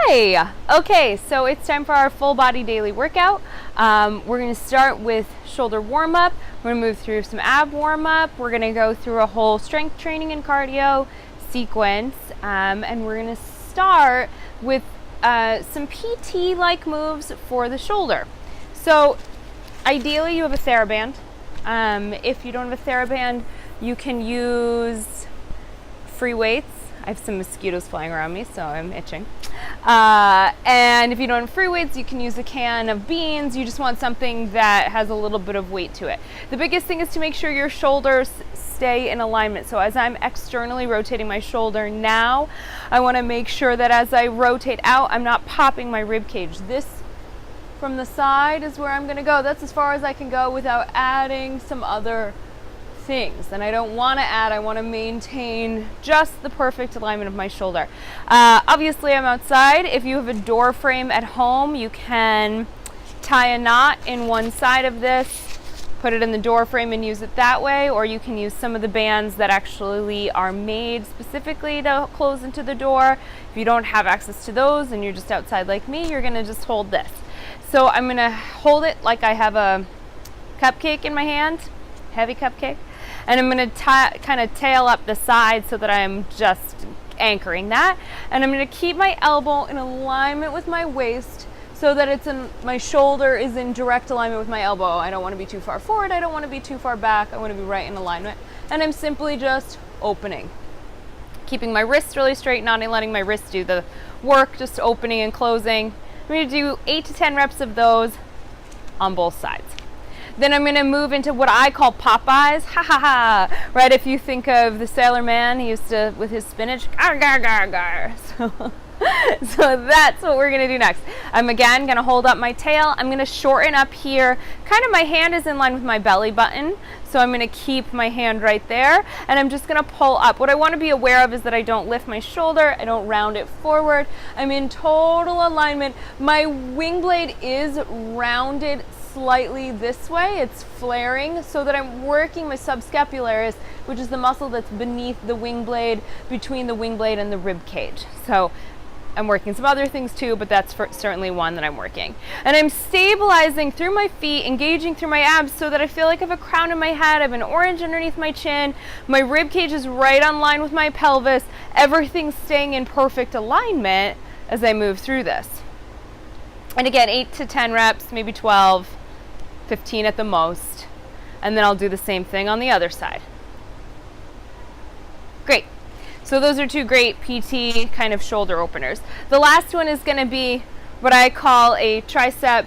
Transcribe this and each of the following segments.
Hi! Okay, so it's time for our full body daily workout. We're going to start with shoulder warm up. We're going to move through some ab warm up. We're going to go through a whole strength training and cardio sequence. And we're going to start with some PT-like moves for the shoulder. So ideally you have a TheraBand. If you don't have a TheraBand, you can use free weights. I have some mosquitoes flying around me, so I'm itching. And if you don't have free weights, you can use a can of beans. You just want something that has a little bit of weight to it. The biggest thing is to make sure your shoulders stay in alignment. So as I'm externally rotating my shoulder now, I want to make sure that as I rotate out, I'm not popping my rib cage. This from the side is where I'm going to go. That's as far as I can go without adding some other things. And I don't want to add, I want to maintain just the perfect alignment of my shoulder. Obviously I'm outside. If you have a door frame at home, you can tie a knot in one side of this, put it in the door frame and use it that way, or you can use some of the bands that actually are made specifically to close into the door. If you don't have access to those and you're just outside like me, you're going to just hold this. So I'm going to hold it like I have a cupcake in my hand, heavy cupcake. And I'm going to kind of tail up the side so that I'm just anchoring that. And I'm going to keep my elbow in alignment with my waist so that my shoulder is in direct alignment with my elbow. I don't want to be too far forward. I don't want to be too far back. I want to be right in alignment. And I'm simply just opening. Keeping my wrists really straight, not letting my wrists do the work, just opening and closing. I'm going to do 8 to 10 reps of those on both sides. Then I'm going to move into what I call Popeyes, ha ha ha, right? If you think of the Sailor Man, he used to, with his spinach, gar gar gar gar. So that's what we're going to do next. I'm again going to hold up my tail. I'm going to shorten up here. Kind of my hand is in line with my belly button. So I'm going to keep my hand right there. And I'm just going to pull up. What I want to be aware of is that I don't lift my shoulder. I don't round it forward. I'm in total alignment. My wing blade is rounded slightly this way. It's flaring so that I'm working my subscapularis, which is the muscle that's beneath the wing blade, between the wing blade and the rib cage. So I'm working some other things too, but that's certainly one that I'm working. And I'm stabilizing through my feet, engaging through my abs so that I feel like I have a crown in my head. I have an orange underneath my chin. My rib cage is right on line with my pelvis. Everything's staying in perfect alignment as I move through this. And again, 8 to 10 reps, maybe 12, 15 at the most. And then I'll do the same thing on the other side. Great. So those are two great PT kind of shoulder openers. The last one is going to be what I call a tricep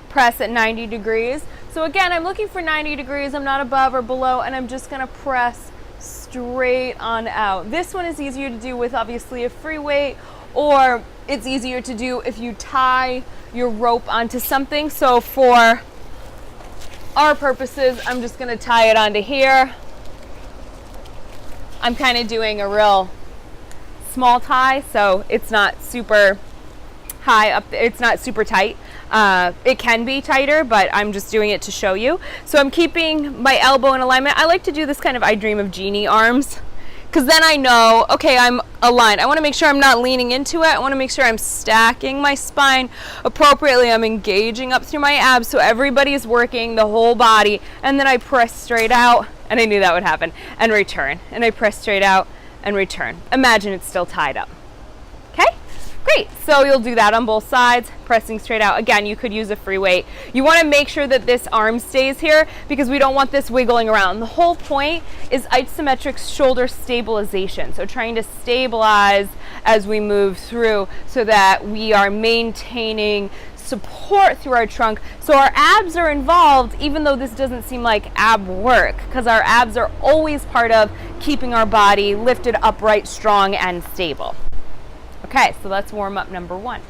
press at 90 degrees. So again, I'm looking for 90 degrees. I'm not above or below, and I'm just going to press straight on out. This one is easier to do with obviously a free weight, or it's easier to do if you tie your rope onto something. So for our purposes, I'm just going to tie it onto here. I'm kind of doing a real small tie, so it's not super high up. It's not super tight. It can be tighter, but I'm just doing it to show you. So I'm keeping my elbow in alignment. I like to do this kind of I Dream of Jeannie arms, because then I know, okay, I'm aligned. I want to make sure I'm not leaning into it. I want to make sure I'm stacking my spine appropriately. I'm engaging up through my abs so everybody is working the whole body. And then I press straight out, and I knew that would happen, and return. And I press straight out and return. Imagine it's still tied up. Okay? Great. So you'll do that on both sides, pressing straight out. Again, you could use a free weight. You want to make sure that this arm stays here because we don't want this wiggling around. The whole point is isometric shoulder stabilization. So trying to stabilize as we move through so that we are maintaining support through our trunk. So our abs are involved, even though this doesn't seem like ab work, because our abs are always part of keeping our body lifted upright, strong, and stable. Okay, so let's warm up number one.